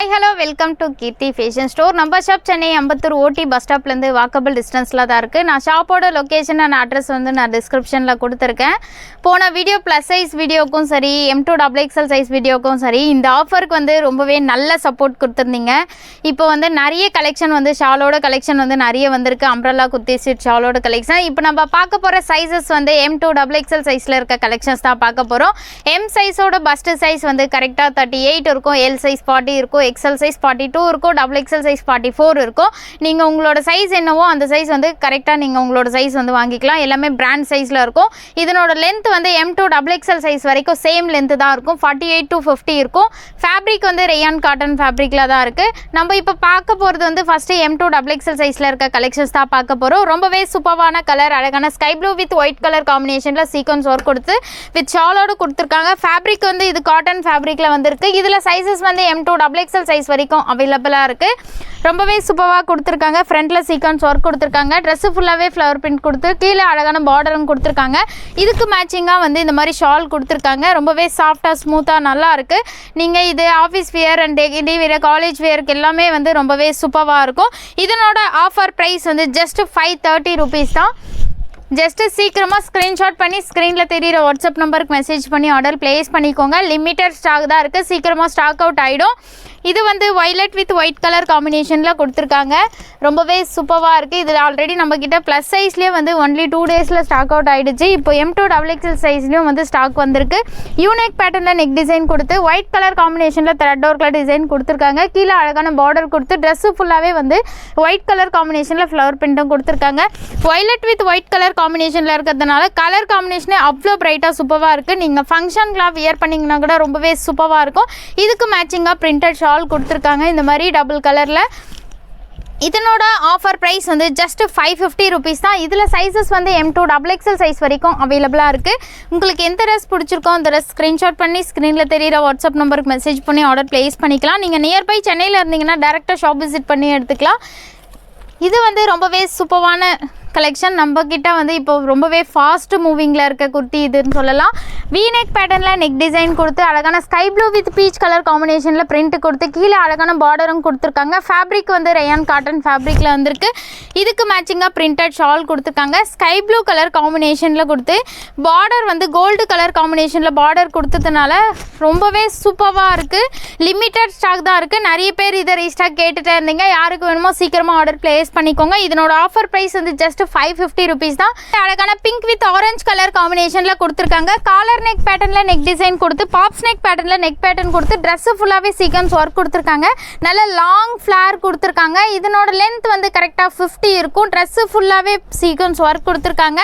Hi hello welcome to Keerthi fashion store. நம்ம shop Chennai Ambattur OT bus ஸ்டாப்லேருந்து walkable டிஸ்டன்ஸில் தான் இருக்குது. நான் ஷாப்போட லொக்கேஷன் அண்ட் அட்ரஸ் வந்து நான் டிஸ்கிரிப்ஷனில் கொடுத்துருக்கேன். போன வீடியோ ப்ளஸ் சைஸ் வீடியோக்கும் சரி, M2 XXL சைஸ் வீடியோக்கும் சரி, இந்த ஆஃபருக்கு வந்து ரொம்பவே நல்ல சப்போர்ட் கொடுத்துருந்தீங்க. இப்போ வந்து நிறைய கலெக்ஷன் வந்து ஷாலோட கலெக்ஷன் வந்து நிறைய வந்திருக்கு. அம்ப்ரல்லா குர்த்தி செட் ஷாலோட கலெக்ஷன். இப்போ நம்ம பார்க்க போகிற சைஸஸ் வந்து M2 XXL சைஸில் இருக்க கலெக்ஷன்ஸ் தான் பார்க்க போகிறோம். M சைஸோட பஸ்ட் சைஸ் வந்து கரெக்டாக 38 இருக்கும், L சைஸ் 40 இருக்கும், XL சைஸ் 42 இருக்கும், XXL சைஸ் 44 இருக்கும். நீங்கள் உங்களோட சைஸ் என்னவோ அந்த சைஸ் வந்து கரெக்டாக நீங்கள் உங்களோட சைஸ் வந்து வாங்கிக்கலாம். எல்லாமே பிராண்ட் சைஸில் இருக்கும். இதனோட லென்த் வந்து M2 XXL சைஸ் வரைக்கும் சேம் லென்த்து தான் இருக்கும். 48 to 50 இருக்கும். ஃபேப்ரிக் வந்து ரேயான் காட்டன் ஃபேப்ரிக்கில் தான் இருக்குது. நம்ம இப்போ பார்க்க போகிறது வந்து ஃபஸ்ட்டு M2 XXL சைஸில் இருக்க கலெக்ஷன்ஸ் தான் பார்க்க போகிறோம். ரொம்பவே சூப்பரான கலர், அழகான sky blue with white colour காம்பினேஷனில் சீக்வன்ஸ் ஒர்க் கொடுத்து வித் ஷாலோடு கொடுத்துருக்காங்க. ஃபேப்ரிக் வந்து இது காட்டன் ஃபேப்ரிக்கில் வந்துருக்கு. இதில் சைஸஸ் வந்து M2 XXL சைஸ் வரைக்கும் அவைலபிளாக இருக்குது. ரொம்பவே சூப்பராக கொடுத்துருக்காங்க. ஃப்ரண்ட்டில் சீக்வன்ஸ் ஒர்க் கொடுத்துருக்காங்க. ட்ரெஸ்ஸு ஃபுல்லாகவே ஃப்ளவர் பிரிண்ட் கொடுத்து கீழே அழகான பார்டரும் கொடுத்துருக்காங்க. இதுக்கு மேட்சிங்காக வந்து இந்த மாதிரி ஷால் கொடுத்துருக்காங்க. ரொம்பவே சாஃப்டாக ஸ்மூத்தாக நல்லா இருக்குது. நீங்கள் இது office wear and daily wear, college வியருக்கு எல்லாமே வந்து ரொம்பவே சூப்பராக இருக்கும். இதனோட ஆஃபர் ப்ரைஸ் வந்து ஜஸ்ட் 530 rupees தான். ஜஸ்ட்டு சீக்கிரமாக ஸ்க்ரீன்ஷாட் பண்ணி ஸ்க்ரீனில் தெரிகிற வாட்ஸ்அப் நம்பருக்கு மெசேஜ் பண்ணி ஆர்டர் ப்ளேஸ் பண்ணிக்கோங்க. லிமிட்டட் ஸ்டாக் தான் இருக்குது. சீக்கிரமாக ஸ்டாக் அவுட் ஆகிடும். இது வந்து வயலட் வித் ஒயிட் கலர் காம்பினேஷனில் கொடுத்துருக்காங்க. ரொம்பவே சூப்பராக இருக்குது. இதில் ஆல்ரெடி நம்மக்கிட்ட ப்ளஸ் சைஸ்லேயே வந்து ஒன்லி 2 daysல ஸ்டாக் அவுட் ஆகிடுச்சு. இப்போ M2 XXL சைஸ்லேயும் வந்து ஸ்டாக் வந்திருக்கு. யூனிக் பேட்டர்னில் நெக் டிசைன் கொடுத்து ஒயிட் கலர் காம்பினேஷனில் த்ரெட் ஒர்க்கில் டிசைன் கொடுத்துருக்காங்க. கீழே அழகான பார்டர் கொடுத்து ட்ரெஸ்ஸு ஃபுல்லாகவே வந்து ஒயிட் கலர் காம்பினேஷனில் ஃப்ளவர் பிரிண்ட்டும் கொடுத்துருக்காங்க. வயலட் வித் ஒயிட் கலர் காம்பினேஷனில் இருக்கிறதுனால கலர் காம்பினேஷனே அவ்வளோ ப்ரைட்டாக சூப்பராக இருக்குது. நீங்கள் ஃபங்க்ஷன்லாம் வியர் பண்ணிங்கன்னா கூட ரொம்பவே சூப்பராக இருக்கும். இதுக்கு மேட்சிங்காக பிரிண்டட் ஷால் கொடுத்துருக்காங்க இந்த மாதிரி டபுள் கலரில். இதனோட ஆஃபர் ப்ரைஸ் வந்து ஜஸ்ட் 550 rupees தான். இதில் சைஸஸ் வந்து M2 XXL சைஸ் வரைக்கும் அவைலபிளாக இருக்குது. உங்களுக்கு எந்த ட்ரெஸ் பிடிச்சிருக்கோ அந்த ட்ரெஸ் ஸ்க்ரீன்ஷாட் பண்ணி ஸ்க்ரீனில் தெரிகிற வாட்ஸ்அப் நம்பருக்கு மெசேஜ் பண்ணி ஆர்டர் ப்ளேஸ் பண்ணிக்கலாம். நீங்கள் நியர்பை சென்னையில் இருந்தீங்கன்னா டேரெக்டாக ஷாப் விசிட் பண்ணி எடுத்துக்கலாம். இது வந்து ரொம்பவே சூப்பரான கலெக்ஷன். நம்மக்கிட்ட வந்து இப்போ ரொம்பவே ஃபாஸ்ட் மூவிங்கில் இருக்க குர்த்தி இதுன்னு சொல்லலாம். வீநெக் பேட்டர்னில் நெக் டிசைன் கொடுத்து அழகான sky blue with peach colour காம்பினேஷனில் பிரிண்ட் கொடுத்து கீழே அழகான பார்டரும் கொடுத்துருக்காங்க. ஃபேப்ரிக் வந்து ரேயான் காட்டன் ஃபேப்ரிக்கில் வந்திருக்கு. இதுக்கு மேட்சிங்காக பிரிண்டட் ஷால் கொடுத்துருக்காங்க. ஸ்கை ப்ளூ கலர் காம்பினேஷனில் கொடுத்து பார்டர் வந்து கோல்டு கலர் காம்பினேஷனில் பார்டர் கொடுத்ததுனால ரொம்பவே சூப்பராக இருக்குது. லிமிட்டட் ஸ்டாக் தான் இருக்குது. நிறைய பேர் இதை ரீஸ்டாக் கேட்டுகிட்டே இருந்தீங்க. யாருக்கு வேணுமோ சீக்கிரமாக ஆர்டர் ப்ளேஸ் பண்ணிக்கோங்க. இதனோட ஆஃபர் ப்ரைஸ் வந்து ஜஸ்ட் 550 rupees தான். அழகான பிங்க் வித் ஆரஞ்சு கலர் காம்பினேஷன்ல கொடுத்துருக்காங்க. காலர் நெக் பேட்டர்ன்ல நெக் டிசைன் கொடுத்து பாப்ஸ் நெக் பேட்டர்ன்ல நெக் பேட்டர்ன் கொடுத்து ட்ரெஸ் ஃபுல்லாவே சீக்வன்ஸ் ஒர்க் கொடுத்துருக்காங்க. நல்ல லாங் ஃபிளார் கொடுத்துருக்காங்க. இதனோட லென்த் வந்து கரெக்டாக 50 இருக்கும். ட்ரெஸ் ஃபுல்லாவே சீக்வன்ஸ் ஒர்க் கொடுத்துருக்காங்க.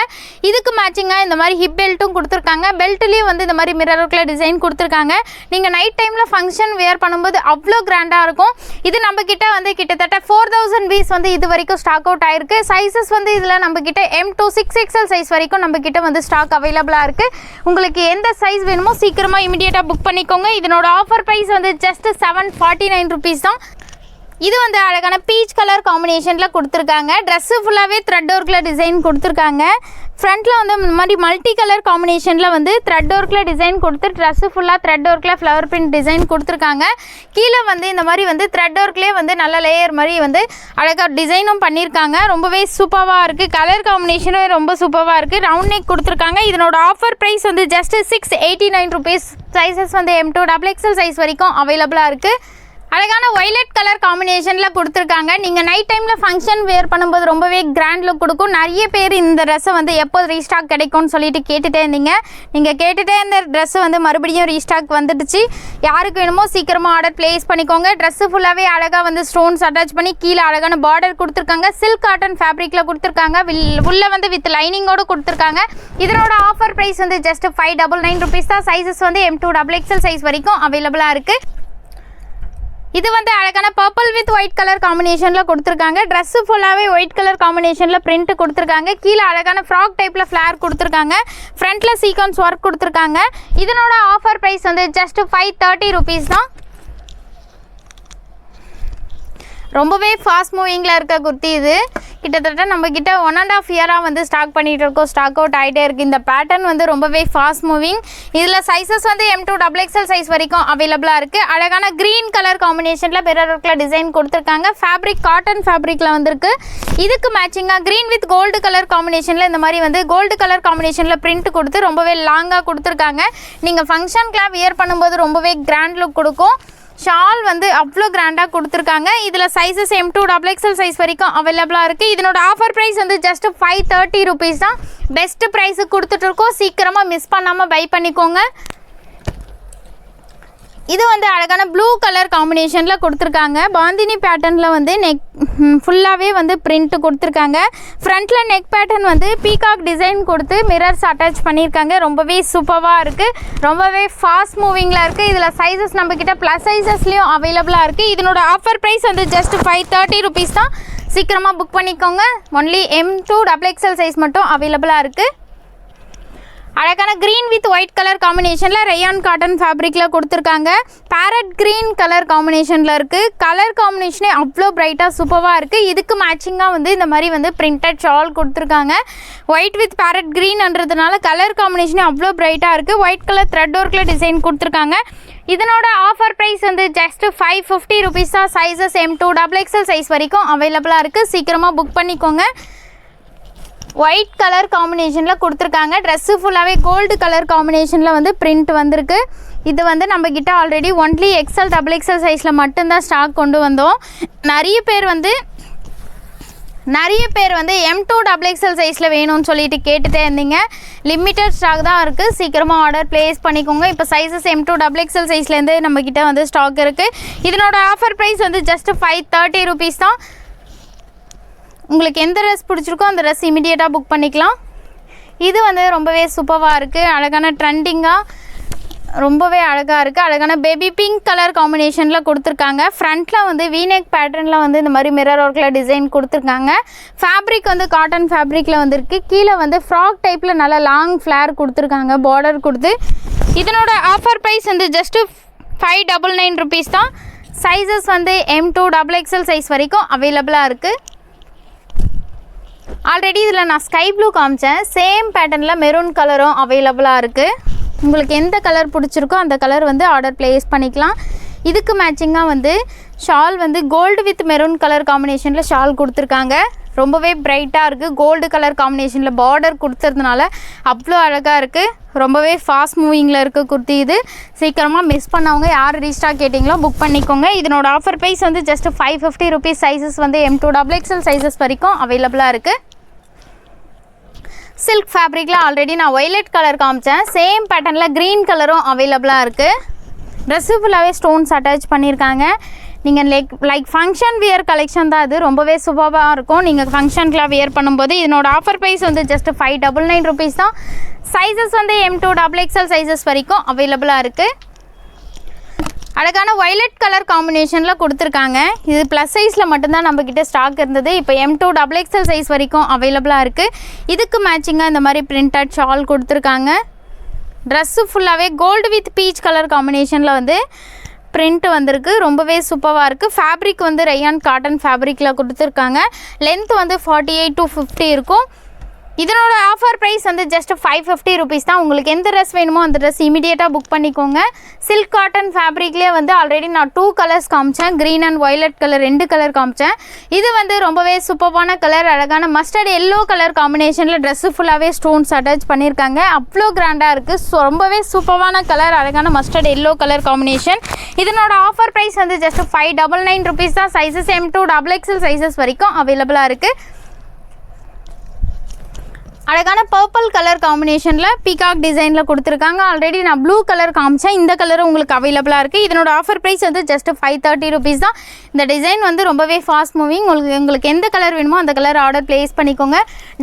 இதுக்கு மேட்சிங்காக இந்த மாதிரி ஹிப் பெல்ட்டும் கொடுத்துருக்காங்க. பெல்ட்லேயும் வந்து இந்த மாதிரி மிரர் ஒர்க்கில் டிசைன் கொடுத்துருக்காங்க. நீங்கள் நைட் டைமில் ஃபங்க்ஷன் வேர் பண்ணும்போது அவ்வளோ கிராண்டாக இருக்கும். இது நம்ம கிட்ட வந்து கிட்டத்தட்ட 4000 பீஸ் வந்து இது வரைக்கும் ஸ்டாக் அவுட் ஆயிருக்கு. சைஸஸ் வந்து இதில் நம்ம கிட்ட M2 6XL சைஸ் வரைக்கும் நம்ம கிட்ட வந்து ஸ்டாக் அவைலபிளாக இருக்குது. உங்களுக்கு எந்த சைஸ் வேணுமோ சீக்கிரமாக இமிடியேட்டாக புக் பண்ணிக்கோங்க. இதனோட ஆஃபர் ப்ரைஸ் வந்து ஜஸ்ட் 749 rupees தான். இது வந்து அழகான பீச் கலர் காம்பினேஷனில் கொடுத்துருக்காங்க. ட்ரெஸ்ஸு ஃபுல்லாகவே த்ரெட் ஒர்க்கில் டிசைன் கொடுத்துருக்காங்க. ஃப்ரண்ட்டில் வந்து இந்த மாதிரி மல்டி கலர் காம்பினேஷனில் வந்து த்ரெட் ஒர்க்கில் டிசைன் கொடுத்து ட்ரெஸ்ஸு ஃபுல்லாக த்ரெட் ஒர்க்கில் ஃப்ளவர் பிரிண்ட் டிசைன் கொடுத்துருக்காங்க. கீழே வந்து இந்த மாதிரி வந்து த்ரெட் ஒர்க்லேயே வந்து நல்ல லேயர் மாதிரி வந்து அழகாக டிசைனும் பண்ணியிருக்காங்க. ரொம்பவே சூப்பராக இருக்குது. கலர் காம்பினேஷனும் ரொம்ப சூப்பராக இருக்குது. ரவுண்ட் நெக் கொடுத்துருக்காங்க. இதனோட ஆஃபர் ப்ரைஸ் வந்து ஜஸ்ட் 689 rupees. சைஸஸ் வந்து M2 XXL சைஸ் வரைக்கும் அவைலபிளாக இருக்குது. அழகான வயலட் கலர் காம்பினேஷனில் கொடுத்துருக்காங்க. நீங்கள் நைட் டைமில் ஃபங்க்ஷன் வேர் பண்ணும்போது ரொம்பவே கிராண்ட் லுக் கொடுக்கும். நிறைய பேர் இந்த ட்ரெஸ்ஸை வந்து எப்போ ரீஸ்டாக் கிடைக்கும்னு சொல்லிட்டு கேட்டுகிட்டே இருந்தீங்க. நீங்கள் கேட்டுகிட்டே இந்த ட்ரெஸ்ஸு வந்து மறுபடியும் ரீஸ்டாக் வந்துடுச்சு. யாருக்கு வேணுமோ சீக்கிரமாக ஆர்டர் ப்ளேஸ் பண்ணிக்கோங்க. ட்ரெஸ்ஸு ஃபுல்லாகவே அழகாக வந்து ஸ்டோன்ஸ் அட்டாச் பண்ணி கீழே அழகான பார்டர் கொடுத்துருக்காங்க. சில்க் காட்டன் ஃபேப்ரிக்கில் கொடுத்துருக்காங்க. உள்ளே வந்து வித் லைனிங்கோடு கொடுத்துருக்காங்க. இதனோட ஆஃபர் ப்ரைஸ் வந்து ஜஸ்ட் 599 rupees தான். சைஸஸ் வந்து M2 XXL சைஸ் வரைக்கும் அவைலபிளாக இருக்குது. இது வந்து அழகான பர்பிள் வித் ஒயிட் கலர் காம்பினேஷனில் கொடுத்துருக்காங்க. ட்ரெஸ்ஸு ஃபுல்லாகவே ஒயிட் கலர் காம்பினேஷனில் பிரிண்ட் கொடுத்துருக்காங்க. கீழே அழகான ஃப்ராக் டைப்பில் ஃப்ளார் கொடுத்துருக்காங்க. ஃப்ரண்ட்டில் சீக்வன்ஸ் ஒர்க் கொடுத்துருக்காங்க. இதனோட ஆஃபர் ப்ரைஸ் வந்து ஜஸ்ட் 530 rupees தான். ரொம்பவே ஃபாஸ்ட் மூவிங்கில் இருக்க குர்த்தி இது. கிட்டத்தட்ட நம்மக்கிட்ட 1.5 year வந்து ஸ்டாக் பண்ணிகிட்டு இருக்கோம். ஸ்டாக் அவுட் ஆகிட்டே இருக்குது. இந்த பேட்டர்ன் வந்து ரொம்பவே ஃபாஸ்ட் மூவிங். இதில் சைஸஸ் வந்து M2 XXL சைஸ் வரைக்கும் அவைலபிளாக இருக்குது. அழகான க்ரீன் கலர் காம்பினேஷனில் மிரர் ஒர்க்கில் டிசைன் கொடுத்துருக்காங்க. ஃபேப்ரிக் காட்டன் ஃபேப்ரிக்கில் வந்திருக்கு. இதுக்கு மேட்சிங்காக க்ரீன் வித் கோல்டு கலர் காம்பினேஷனில் இந்த மாதிரி வந்து கோல்டு கலர் காம்பினேஷனில் பிரிண்ட் கொடுத்து ரொம்பவே லாங்காக கொடுத்துருக்காங்க. நீங்கள் ஃபங்க்ஷனுக்குலாம் வியர் பண்ணும்போது ரொம்பவே கிராண்ட் லுக் கொடுக்கும். ஷால் வந்து அவ்வளோ கிராண்டாக கொடுத்துருக்காங்க. இதில் சைஸஸ் M2 XXL சைஸ் வரைக்கும் அவைலபிளாக இருக்குது. இதனோட ஆஃபர் ப்ரைஸ் வந்து ஜஸ்ட் 530 rupees தான். பெஸ்ட்டு ப்ரைஸுக்கு கொடுத்துட்ருக்கோம். சீக்கிரமாக மிஸ் பண்ணாமல் பை பண்ணிக்கோங்க. இது வந்து அழகான ப்ளூ கலர் காம்பினேஷனில் கொடுத்துருக்காங்க. பாந்தினி பேட்டர்னில் வந்து நெக் ஃபுல்லாகவே வந்து பிரிண்ட் கொடுத்துருக்காங்க. ஃப்ரண்ட்டில் நெக் பேட்டர்ன் வந்து பீகாக் டிசைன் கொடுத்து மிரர்ஸ் அட்டாச் பண்ணியிருக்காங்க. ரொம்பவே சூப்பராக இருக்குது. ரொம்பவே ஃபாஸ்ட் மூவிங்கில் இருக்குது. இதில் சைஸஸ் நம்மக்கிட்ட ப்ளஸ் சைஸஸ்லேயும் அவைலபிளாக இருக்குது. இதனோட ஆஃபர் ப்ரைஸ் வந்து ஜஸ்ட் 530 rupees தான். சீக்கிரமாக புக் பண்ணிக்கோங்க. ஒன்லி M2 XXL சைஸ் மட்டும் அவைலபிளாக இருக்குது. அழகான க்ரீன் வித் ஒயிட் கலர் காம்பினேஷனில் ரயான் காட்டன் ஃபேப்ரிக்கில் கொடுத்துருக்காங்க. பேரட் க்ரீன் கலர் காம்பினேஷனில் இருக்குது. கலர் காம்பினேஷனே அவ்வளோ பிரைட்டாக சூப்பராக இருக்குது. இதுக்கு மேட்சிங்காக வந்து இந்த மாதிரி வந்து பிரிண்டட் ஷால் கொடுத்துருக்காங்க. ஒயிட் வித் பேரட் க்ரீன்ன்றதுனால கலர் காம்பினேஷனே அவ்வளோ பிரைட்டாக இருக்குது. ஒயிட் கலர் த்ரெட் ஒர்க்கில் டிசைன் கொடுத்துருக்காங்க. இதனோட ஆஃபர் ப்ரைஸ் வந்து ஜஸ்ட் 550 rupees தான். சைஸஸ் M2 XXL சைஸ் வரைக்கும் அவைலபிளாக இருக்குது. சீக்கிரமாக புக் பண்ணிக்கோங்க. ஒயிட் கலர் காம்பினேஷனில் கொடுத்துருக்காங்க. ட்ரெஸ்ஸு ஃபுல்லாகவே கோல்டு கலர் காம்பினேஷனில் வந்து பிரிண்ட் வந்திருக்கு. இது வந்து நம்மக்கிட்ட ஆல்ரெடி ஒன்லி XL XXL சைஸில் மட்டும்தான் ஸ்டாக் கொண்டு வந்தோம். நிறைய பேர் வந்து M2 XXL சைஸில் வேணும்னு சொல்லிட்டு கேட்டுகிட்டே இருந்தீங்க. லிமிட்டட் ஸ்டாக் தான் இருக்குது. சீக்கிரமாக ஆர்டர் ப்ளேஸ் பண்ணிக்கோங்க. இப்போ சைஸஸ் M2 XXL சைஸ்லேருந்து நம்மக்கிட்ட வந்து ஸ்டாக் இருக்குது. இதனோட ஆஃபர் ப்ரைஸ் வந்து ஜஸ்ட் 530 rupees தான். உங்களுக்கு எந்த ட்ரெஸ் பிடிச்சிருக்கோ அந்த ட்ரெஸ் இமிடியேட்டாக புக் பண்ணிக்கலாம். இது வந்து ரொம்பவே சூப்பராக இருக்குது. அழகான ட்ரெண்டிங்காக ரொம்பவே அழகாக இருக்குது. அழகான பேபி பிங்க் கலர் காம்பினேஷனில் கொடுத்துருக்காங்க. ஃப்ரண்ட்டில் வந்து வீநெக் பேட்டர்னில் வந்து இந்த மாதிரி மிரர் ஒர்க்கில் டிசைன் கொடுத்துருக்காங்க. ஃபேப்ரிக் வந்து காட்டன் ஃபேப்ரிக்கில் வந்துருக்கு. கீழே வந்து ஃப்ராக் டைப்பில் நல்லா லாங் ஃப்ளேர் கொடுத்துருக்காங்க பார்டர் கொடுத்து. இதனோட ஆஃபர் ப்ரைஸ் வந்து ஜஸ்ட்டு 599 rupees தான். சைஸஸ் வந்து M2 XXL சைஸ் வரைக்கும் அவைலபிளாக இருக்குது. ஆல்ரெடி இதில் நான் ஸ்கை ப்ளூ காமிச்சேன். சேம் பேட்டர்னில் மெரூன் கலரும் அவைலபிளாக இருக்குது. உங்களுக்கு எந்த கலர் பிடிச்சிருக்கோ அந்த கலர் வந்து ஆர்டர் ப்ளேஸ் பண்ணிக்கலாம். இதுக்கு மேட்சிங்காக வந்து ஷால் வந்து கோல்டு வித் மெரூன் கலர் காம்பினேஷனில் ஷால் கொடுத்துருக்காங்க. ரொம்பவே பிரைட்டாக இருக்குது. கோல்டு கலர் காம்பினேஷனில் பார்டர் கொடுத்துறதுனால அவ்வளோ அழகாக இருக்குது. ரொம்பவே ஃபாஸ்ட் மூவிங்கில் இருக்குது குர்த்தி. இது சீக்கிரமாக மிஸ் பண்ணவங்க யார் ரீஸ்டாக் கேட்டிங்களோ புக் பண்ணிக்கோங்க. இதனோட ஆஃபர் ப்ரைஸ் வந்து ஜஸ்ட் 550 rupees. சைஸஸ் வந்து M2 XXL சைஸஸ் வரைக்கும் அவைலபிளாக இருக்குது. சில்க் ஃபேப்ரிக்கில் ஆல்ரெடி நான் ஒய்லெட் கலர் காமிச்சேன். சேம் பேட்டர்னில் க்ரீன் கலரும் அவைலபிளாக இருக்குது. ட்ரெஸ்ஸு ஃபுல்லாகவே ஸ்டோன்ஸ் அட்டாச் பண்ணியிருக்காங்க. நீங்கள் லைக் ஃபங்க்ஷன் வியர் கலெக்ஷன் தான். இது ரொம்பவே சூப்பராக இருக்கும் நீங்கள் ஃபங்க்ஷனுக்குலாம் வியர் பண்ணும்போது. இதனோட ஆஃபர் ப்ரைஸ் வந்து ஜஸ்ட் 599 rupees தான். சைஸஸ் வந்து M2 XXL சைஸஸ் வரைக்கும் அவைலபிளாக இருக்குது. அழகான வயலட் கலர் காம்பினேஷனில் கொடுத்துருக்காங்க. இது ப்ளஸ் சைஸில் மட்டும்தான் நம்மக்கிட்ட ஸ்டாக் இருந்தது. இப்போ M2 XXL சைஸ் வரைக்கும் அவைலபிளாக இருக்குது. இதுக்கு மேட்சிங்காக இந்த மாதிரி பிரிண்டட் ஷால் கொடுத்துருக்காங்க. ட்ரெஸ்ஸு ஃபுல்லாகவே கோல்டு வித் பீச் கலர் காம்பினேஷனில் வந்து பிரிண்ட் வந்திருக்கு. ரொம்பவே சூப்பராக இருக்குது. ஃபேப்ரிக் வந்து ரயான் காட்டன் ஃபேப்ரிக்கில் கொடுத்துருக்காங்க. லென்த் வந்து 48 to 50 இருக்கும். இதனோட ஆஃபர் ப்ரைஸ் வந்து ஜஸ்ட் 550 rupees தான். உங்களுக்கு எந்த ட்ரெஸ் வேணுமோ அந்த ட்ரெஸ் இமீடியட்டாக புக் பண்ணிக்கோங்க. சில்க் காட்டன் ஃபேப்ரிக்லேயே வந்து ஆல்ரெடி நான் 2 கலர்ஸ் காமிச்சேன். Green and violet colour 2 colour காமிச்சேன். இது வந்து ரொம்பவே சூப்பரான கலர். அழகான மஸ்டர்ட் எல்லோ கலர் காம்பினேஷனில் ட்ரெஸ்ஸு ஃபுல்லாகவே ஸ்டோன்ஸ் அட்டாச் பண்ணியிருக்காங்க. அவ்வளோ கிராண்டாக இருக்குது. ரொம்பவே சூப்பரான கலர். அழகான மஸ்டர்ட் எல்லோ கலர் காம்பினேஷன். இதனோட ஆஃபர் ப்ரைஸ் வந்து ஜஸ்ட் 599 rupees தான். சைஸஸ் M2 XXL சைஸஸ் வரைக்கும் அவைலபிளாக இருக்குது. அழகான பர்பிள் கலர் காம்பினேஷனில் பீகாக் டிசைனில் கொடுத்துருக்காங்க. ஆல்ரெடி நான் ப்ளூ கலர் காமிச்சேன். இந்த கலரும் உங்களுக்கு அவைலபிளாக இருக்குது. இதனோட ஆஃபர் ப்ரைஸ் வந்து ஜஸ்ட் 530 rupees தான். இந்த டிசைன் வந்து ரொம்பவே ஃபாஸ்ட் மூவிங். உங்களுக்கு எந்த கலர் வேணுமோ அந்த கலர் ஆர்டர் ப்ளேஸ் பண்ணிக்கோங்க.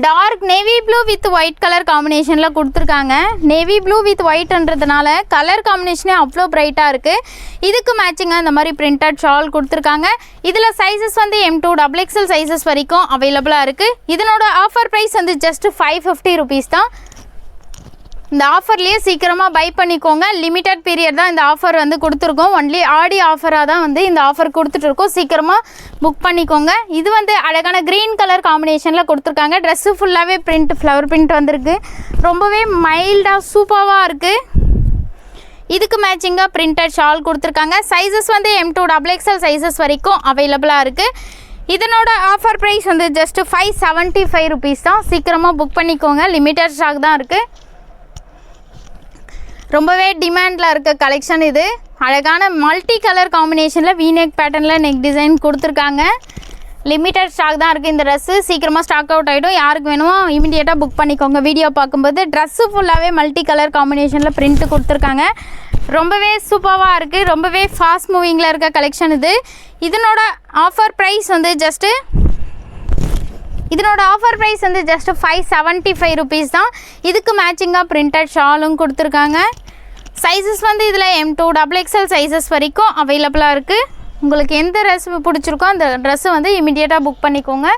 Dark navy blue with white colour காம்பினேஷனில் கொடுத்துருக்காங்க. நேவி ப்ளூ வித் ஒயிட்ன்றதுனால கலர் காம்பினேஷனே அவ்வளோ பிரைட்டாக இருக்குது. இதுக்கு மேட்சிங்காக இந்த மாதிரி பிரிண்டட் ஷால் கொடுத்துருக்காங்க. இதில் சைஸஸ் வந்து M2 XXL சைஸஸ் வரைக்கும் அவைலபிளாக இருக்குது. இதனோட ஆஃபர் ப்ரைஸ் வந்து ஜஸ்ட் 550 rupees தான். இந்த ஆஃபர்லேயே சீக்கிரமாக பை பண்ணிக்கோங்க. லிமிட்டட் பீரியட் தான் இந்த ஆஃபர் வந்து கொடுத்துருக்கோம். ஒன்லி ஆடி ஆஃபராக தான் வந்து இந்த ஆஃபர் கொடுத்துட்ருக்கோம். சீக்கிரமாக புக் பண்ணிக்கோங்க. இது வந்து அழகான க்ரீன் கலர் காம்பினேஷனில் கொடுத்துருக்காங்க. ட்ரெஸ்ஸு ஃபுல்லாகவே ஃப்ளவர் பிரிண்ட் வந்திருக்கு. ரொம்பவே மைல்டாக சூப்பராக இருக்குது. இதுக்கு மேட்சிங்காக பிரிண்டட் ஷால் கொடுத்துருக்காங்க. சைஸஸ் வந்து M2 XXL சைஸஸ் வரைக்கும் அவைலபிளாக இருக்குது. இதனோட ஆஃபர் ப்ரைஸ் வந்து ஜஸ்ட் 575 ருபீஸ் தான். சீக்கிரமாக புக் பண்ணிக்கோங்க, லிமிட்டட் ஸ்டாக் தான் இருக்குது. ரொம்பவே டிமாண்டில் இருக்க கலெக்ஷன் இது. அழகான மல்டி கலர் காம்பினேஷனில் வீநெக் பேட்டர்னில் நெக் டிசைன் கொடுத்துருக்காங்க. லிமிட்டட் ஸ்டாக் தான் இருக்குது இந்த ட்ரெஸ்ஸு. சீக்கிரமாக ஸ்டாக் அவுட் ஆகிடும். யாருக்கு வேணுமோ இமீடியட்டாக புக் பண்ணிக்கோங்க. வீடியோ பார்க்கும்போது ட்ரெஸ்ஸு ஃபுல்லாகவே மல்டி கலர் காம்பினேஷனில் பிரிண்ட்டு கொடுத்துருக்காங்க. ரொம்பவே சூப்பராக இருக்குது. ரொம்பவே ஃபாஸ்ட் மூவிங்கில் இருக்க கலெக்ஷன் இது. இதனோட ஆஃபர் ப்ரைஸ் வந்து ஜஸ்ட்டு 575 ருபீஸ் தான். இதுக்கு மேட்சிங்காக பிரிண்டட் ஷாலும் கொடுத்துருக்காங்க. சைஸஸ் வந்து இதில் M2 XXL சைஸஸ் வரைக்கும் அவைலபிளாக இருக்குது. உங்களுக்கு எந்த ட்ரெஸ் பிடிச்சிருக்கோ அந்த ட்ரெஸ்ஸை வந்து இமீடியட்டாக புக் பண்ணிக்கோங்க.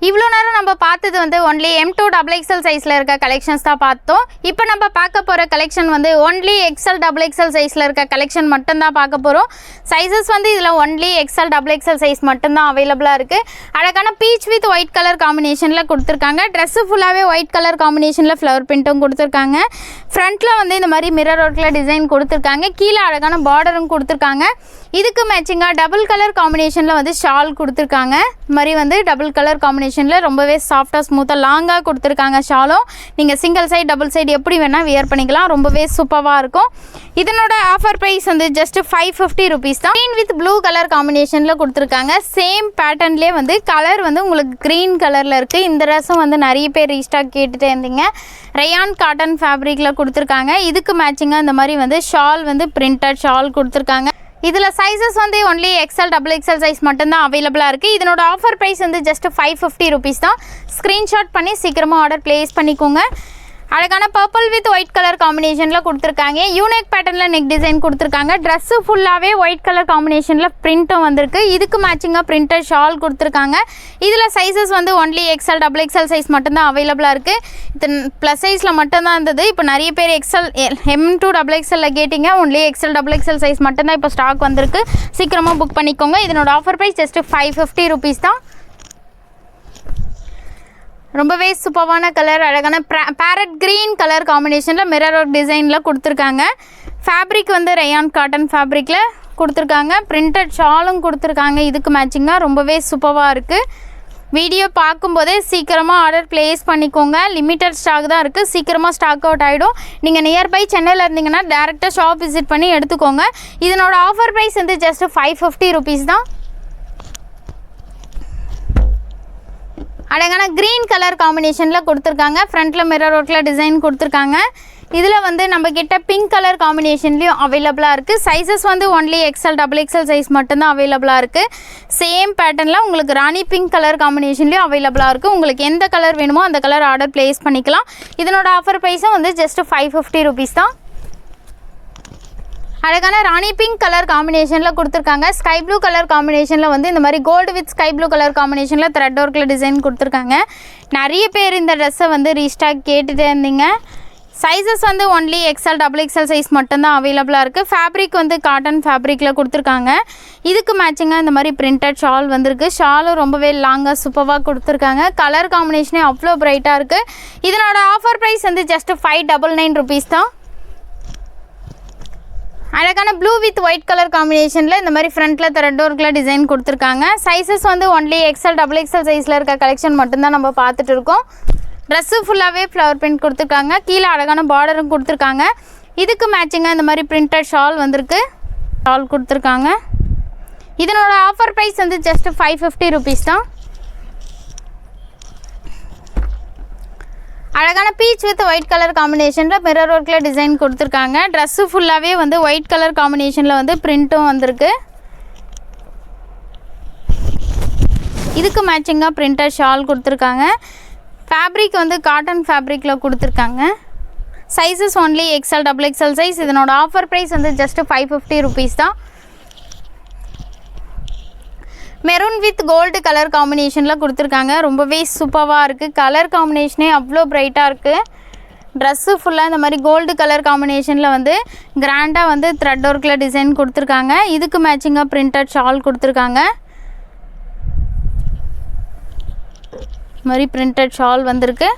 இவ்வளோ நேரம் நம்ம பார்த்தது வந்து ஒன்லி M2 XXL சைஸில் இருக்க கலெக்ஷன்ஸ் தான் பார்த்தோம். இப்போ நம்ம பார்க்க போகிற கலெக்ஷன் வந்து ஒன்லி XL XXL சைஸில் இருக்க கலெக்ஷன் மட்டும்தான் பார்க்க போகிறோம். சைஸஸ் வந்து இதில் ஒன்லி XL XXL சைஸ் மட்டும்தான் அவைலபிளாக இருக்குது. அழகான பீச் வித் ஒயிட் கலர் காம்பினேஷனில் கொடுத்துருக்காங்க. ட்ரெஸ்ஸு ஃபுல்லாகவே ஒயிட் கலர் காம்பினேஷனில் ஃப்ளவர் பிரிண்ட்டும் கொடுத்துருக்காங்க. ஃப்ரண்ட்டில் வந்து இந்த மாதிரி மிரர் ஒர்க்கில் டிசைன் கொடுத்துருக்காங்க. கீழே அழகான பார்டரும் கொடுத்துருக்காங்க. இதுக்கு மேட்சிங்காக டபுள் கலர் காம்பினேஷனில் வந்து ஷால் கொடுத்துருக்காங்க. இது மாதிரி வந்து டபுள் கலர் காம்பினேஷனில் ரொம்பவே சாஃப்டாக ஸ்மூத்தாக லாங்காக கொடுத்துருக்காங்க. ஷாலும் நீங்கள் சிங்கிள் சைடு டபுள் சைடு எப்படி வேணால் வியர் பண்ணிக்கலாம். ரொம்பவே சூப்பராக இருக்கும். இதனோட ஆஃபர் ப்ரைஸ் வந்து ஜஸ்ட் 550 ருபீஸ் தான். க்ரீன் வித் ப்ளூ கலர் காம்பினேஷனில் கொடுத்துருக்காங்க. சேம் பேட்டர்ன்லேயே வந்து கலர் வந்து உங்களுக்கு க்ரீன் கலரில் இருக்குது. இந்த ட்ரெஸ்ஸும் வந்து நிறைய பேர் ரீஸ்டாக் கேட்டுகிட்டே இருந்தீங்க. ரயான் காட்டன் ஃபேப்ரிக்கில் கொடுத்துருக்காங்க. இதுக்கு மேட்சிங்காக இந்த மாதிரி வந்து ஷால் வந்து பிரிண்டட் ஷால் கொடுத்துருக்காங்க. இதில் சைஸஸ் வந்து ஒன்லி XL XXL சைஸ் மட்டும்தான் அவைலபிளாக இருக்குது. இதனோட ஆஃபர் ப்ரைஸ் வந்து ஜஸ்ட் 550 ருபீஸ் தான். ஸ்க்ரீன்ஷாட் பண்ணி சீக்கிரமாக ஆர்டர் ப்ளேஸ் பண்ணிக்கோங்க. அழகான பர்பிள் வித் ஒயிட் கலர் காம்பினேஷனில் கொடுத்துருக்காங்க. யூனிக் பேட்டர்னில் நெக் டிசைன் கொடுத்துருக்காங்க. ட்ரெஸ்ஸு ஃபுல்லாகவே ஒயிட் கலர் காம்பினேஷனில் பிரிண்ட்டும் வந்திருக்கு. இதுக்கு மேட்சிங்காக பிரிண்டட் ஷால் கொடுத்துருக்காங்க. இதில் சைஸஸ் வந்து ஒன்லி XL XXL சைஸ் மட்டும்தான் அவைலபிளாக இருக்குது. இது ப்ளஸ் சைஸில் மட்டும்தான் இருந்தது. இப்போ நிறைய பேர் M2 XXL கேட்டிங்க. ஒன்லி XL XXL சைஸ் மட்டும்தான் இப்போ ஸ்டாக் வந்திருக்கு. சீக்கிரமாக புக் பண்ணிக்கோங்க. இதனோட ஆஃபர் ப்ரைஸ் ஜஸ்ட் 550 ருபீஸ் தான். ரொம்பவே சூப்பரான கலர், அழகான பேரட் க்ரீன் கலர் காம்பினேஷனில் மிரர் ஒர்க் டிசைனில் கொடுத்துருக்காங்க. ஃபேப்ரிக் வந்து ரயான் காட்டன் ஃபேப்ரிக்கில் கொடுத்துருக்காங்க. பிரிண்டட் ஷாலும் கொடுத்துருக்காங்க. இதுக்கு மேட்சிங்காக ரொம்பவே சூப்பராக இருக்குது. வீடியோ பார்க்கும்போதே சீக்கிரமாக ஆர்டர் ப்ளேஸ் பண்ணிக்கோங்க. லிமிட்டட் ஸ்டாக் தான் இருக்குது. சீக்கிரமாக ஸ்டாக் அவுட் ஆகிடும். நீங்கள் நியர்பை சென்னையில் இருந்தீங்கன்னா டேரெக்டாக ஷாப் விசிட் பண்ணி எடுத்துக்கோங்க. இதனோட ஆஃபர் ப்ரைஸ் வந்து ஜஸ்ட் 550 ருபீஸ் தான். அழகான க்ரீன் கலர் காம்பினேஷனில் கொடுத்துருக்காங்க. ஃப்ரண்ட்டில் மிரர் ஒர்க்கில் டிசைன் கொடுத்துருக்காங்க. இதில் வந்து நம்மக்கிட்ட பிங்க் கலர் காம்பினேஷன்லேயும் அவைலபிளாக இருக்குது. சைஸஸ் வந்து ஒன்லி XL XXL சைஸ் மட்டும்தான் அவைலபிளாக இருக்குது. சேம் பேட்டர்னில் உங்களுக்கு ராணி பிங்க் கலர் காம்பினேஷன்லேயும் அவைலபிளாக இருக்குது. உங்களுக்கு எந்த கலர் வேணுமோ அந்த கலர் ஆர்டர் ப்ளேஸ் பண்ணிக்கலாம். இதனோட ஆஃபர் ப்ரைஸும் வந்து ஜஸ்ட் 550 ருபீஸ் தான். அழகான ராணி பிங்க் கலர் காம்பினேஷனில் கொடுத்துருக்காங்க. ஸ்கை ப்ளூ கலர் காம்பினேஷனில் வந்து இந்த மாதிரி gold with sky blue colour காம்பினேஷனில் த்ரெட் ஒர்க்கில் டிசைன் கொடுத்துருக்காங்க. நிறைய பேர் இந்த ட்ரெஸ்ஸை வந்து ரீஸ்டாக் கேட்டுகிட்டே இருந்தீங்க. சைஸஸ் வந்து ஒன்லி XL XXL சைஸ் மட்டும்தான் அவைலபிளாக இருக்குது. ஃபேப்ரிக் வந்து காட்டன் ஃபேப்ரிக்கில் கொடுத்துருக்காங்க. இதுக்கு மேட்சிங்காக இந்த மாதிரி பிரிண்டட் ஷால் வந்திருக்கு. ஷாலும் ரொம்பவே லாங்காக சூப்பராக கொடுத்துருக்காங்க. கலர் காம்பினேஷனே அவ்வளோ பிரைட்டாக இருக்குது. இதனோட ஆஃபர் ப்ரைஸ் வந்து ஜஸ்ட் 599 ருபீஸ் தான். அழகான ப்ளூ வித் ஒயிட் கலர் காம்பினேஷனில் இந்த மாதிரி ஃப்ரண்ட்டில் த்ரெட் ஒர்க்கில் டிசைன் கொடுத்துருக்காங்க. சைஸஸ் வந்து ஒன்லி XL XXL சைஸில் இருக்க கலெக்ஷன் மட்டும்தான் நம்ம பார்த்துட்டு இருக்கோம். ட்ரெஸ்ஸு ஃபுல்லாகவே ஃப்ளவர் பிரிண்ட் கொடுத்துருக்காங்க. கீழே அழகான பார்டரும் கொடுத்துருக்காங்க. இதுக்கு மேட்சிங்காக இந்த மாதிரி பிரிண்டட் ஷால் வந்திருக்கு. ஷால் கொடுத்துருக்காங்க. இதனோட ஆஃபர் ப்ரைஸ் வந்து ஜஸ்ட் 550 ருபீஸ் தான். அழகான பீச் வித் ஒயிட் கலர் காம்பினேஷனில் மிரர் ஒர்க்கில் டிசைன் கொடுத்துருக்காங்க. ட்ரெஸ்ஸு ஃபுல்லாகவே வந்து ஒயிட் கலர் காம்பினேஷனில் வந்து பிரிண்ட்டும் வந்திருக்கு. இதுக்கு மேட்சிங்காக பிரிண்டட் ஷால் கொடுத்துருக்காங்க. ஃபேப்ரிக் வந்து காட்டன் ஃபேப்ரிக்கில் கொடுத்துருக்காங்க. Sizes only XL XXL size. இதனோட ஆஃபர் ப்ரைஸ் வந்து ஜஸ்ட் 550 ருபீஸ் தான். மெரூன் வித் கோல்டு கலர் காம்பினேஷனில் கொடுத்துருக்காங்க. ரொம்பவே சூப்பராக இருக்குது. கலர் காம்பினேஷனே அவ்வளோ பிரைட்டாக இருக்குது. ட்ரெஸ்ஸு ஃபுல்லாக இந்த மாதிரி கோல்டு கலர் காம்பினேஷனில் வந்து கிராண்டாக வந்து த்ரெட் ஒர்க்கில் டிசைன் கொடுத்துருக்காங்க. இதுக்கு மேட்சிங்காக பிரிண்டட் ஷால் கொடுத்துருக்காங்க. இது மாதிரி பிரிண்டட் ஷால் வந்திருக்கு.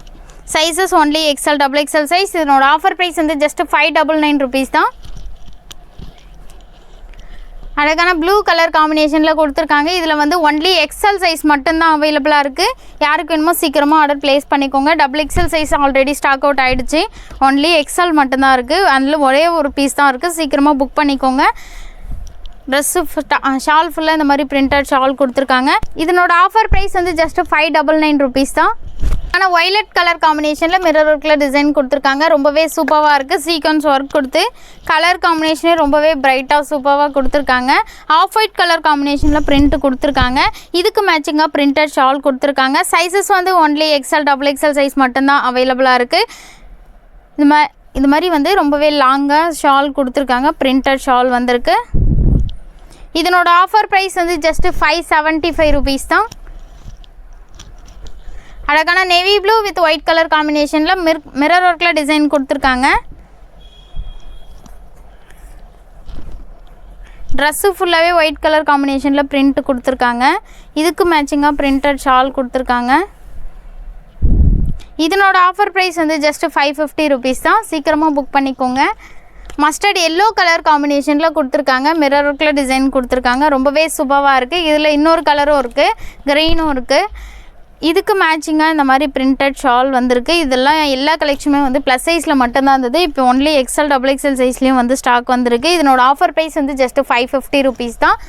Sizes only XL XXL size. இதனோட ஆஃபர் ப்ரைஸ் வந்து ஜஸ்ட் 599 ருபீஸ் தான். அழகான ப்ளூ கலர் காம்பினேஷனில் கொடுத்துருக்காங்க. இதில் வந்து ஒன்லி எக்ஸல் சைஸ் மட்டும்தான் அவைலபிளாக இருக்குது. யாருக்கு வேணுமோ சீக்கிரமாக ஆர்டர் ப்ளேஸ் பண்ணிக்கோங்க. Double XL size already stock out ஆகிடுச்சு. ஒன்லி எக்ஸல் மட்டும்தான் இருக்குது. அதில் ஒரே ஒரு பீஸ் தான் இருக்குது. சீக்கிரமாக புக் பண்ணிக்கோங்க. ட்ரெஸ்ஸு ஷால் ஃபுல்லாக இந்த மாதிரி பிரிண்டட் ஷால் கொடுத்துருக்காங்க. இதனோட ஆஃபர் ப்ரைஸ் வந்து ஜஸ்ட்டு 599 rupees தான். ஆனால் வைலட் கலர் காம்பினேஷனில் மிரர் ஒர்க்கில் டிசைன் கொடுத்துருக்காங்க. ரொம்பவே சூப்பராக இருக்குது. சீக்வன்ஸ் ஒர்க் கொடுத்து கலர் காம்பினேஷனே ரொம்பவே பிரைட்டாக சூப்பராக கொடுத்துருக்காங்க. ஆஃப் ஒயிட் கலர் காம்பினேஷனில் பிரிண்ட் கொடுத்துருக்காங்க. இதுக்கு மேட்சிங்காக பிரிண்டட் ஷால் கொடுத்துருக்காங்க. சைஸஸ் வந்து only XL double XL size மட்டும்தான் அவைலபிளாக இருக்குது. இது மாதிரி வந்து ரொம்பவே லாங்காக ஷால் கொடுத்துருக்காங்க. பிரிண்டட் ஷால் வந்திருக்கு. இதனோட ஆஃபர் ப்ரைஸ் வந்து ஜஸ்ட்டு 575 rupees தான். அழகான navy blue with white colour காம்பினேஷனில் மிரர் ஒர்க்கில் டிசைன் கொடுத்துருக்காங்க. ட்ரெஸ்ஸு ஃபுல்லாகவே ஒயிட் கலர் காம்பினேஷனில் பிரிண்ட் கொடுத்துருக்காங்க. இதுக்கு மேட்சிங்காக பிரிண்டட் ஷால் கொடுத்துருக்காங்க. இதனோட ஆஃபர் ப்ரைஸ் வந்து ஜஸ்ட்டு 550 rupees தான். சீக்கிரமாக புக் பண்ணிக்கோங்க. மஸ்டர்ட் எல்லோ கலர் காம்பினேஷனில் கொடுத்துருக்காங்க. மிரர் ஒர்க்கில் டிசைன் கொடுத்துருக்காங்க. ரொம்பவே சூப்பராக இருக்குது. இதில் இன்னொரு கலரும் இருக்குது, க்ரீனும் இருக்குது. இதுக்கு மேட்சிங்காக இந்த மாதிரி பிரிண்டட் ஷால் வந்திருக்கு. இதெல்லாம் எல்லா கலெக்ஷனுமே வந்து ப்ளஸ் சைஸில் மட்டும்தான் இருந்தது. இப்போ ஒன்லி எக்ஸல் டபுள் எக்ஸல் சைஸ்லேயும் வந்து ஸ்டாக் வந்திருக்கு. இதனோட ஆஃபர் ப்ரைஸ் வந்து ஜஸ்ட்டு 550 rupees தான்.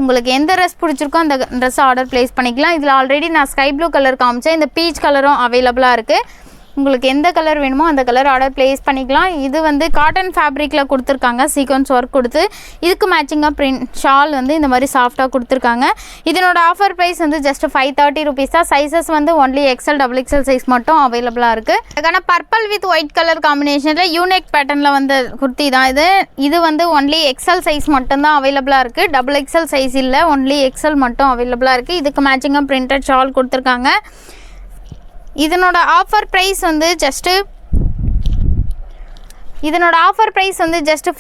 உங்களுக்கு எந்த ட்ரெஸ் பிடிச்சிருக்கோ அந்த ட்ரெஸ் ஆர்டர் ப்ளேஸ் பண்ணிக்கலாம். இதில் ஆல்ரெடி நான் ஸ்கை ப்ளூ கலர் காமிச்சேன். இந்த பீச் கலரும் அவைலபிளாக இருக்குது. உங்களுக்கு எந்த கலர் வேணுமோ அந்த கலர் ஆர்டர் ப்ளேஸ் பண்ணிக்கலாம். இது வந்து காட்டன் ஃபேப்ரிக்கில் கொடுத்துருக்காங்க. சீக்வன்ஸ் ஒர்க் கொடுத்து இதுக்கு மேட்சிங்காக பிரிண்ட் ஷால் வந்து இந்த மாதிரி சாஃப்டாக கொடுத்துருக்காங்க. இதனோட ஆஃபர் ப்ரைஸ் வந்து ஜஸ்ட் 530 rupees தான். சைஸஸ் வந்து only XL double XL size மட்டும் அவைலபிளாக இருக்குது. அதுக்கான பர்பிள் வித் ஒயிட் கலர் காம்பினேஷனில் யூனிக் பேட்டர்னில் வந்து குர்த்தி தான் இது வந்து ஒன்லி எக்ஸல் சைஸ் மட்டும்தான் அவைலபிளாக இருக்குது. டபுள் எக்ஸல் சைஸ் இல்லை, ஒன்லி எக்ஸல் மட்டும் அவைலபிளாக இருக்குது. இதுக்கு மேட்சிங்காக பிரிண்டட் ஷால் கொடுத்துருக்காங்க. இதனோட ஆஃபர் ப்ரைஸ் வந்து ஜஸ்ட்டு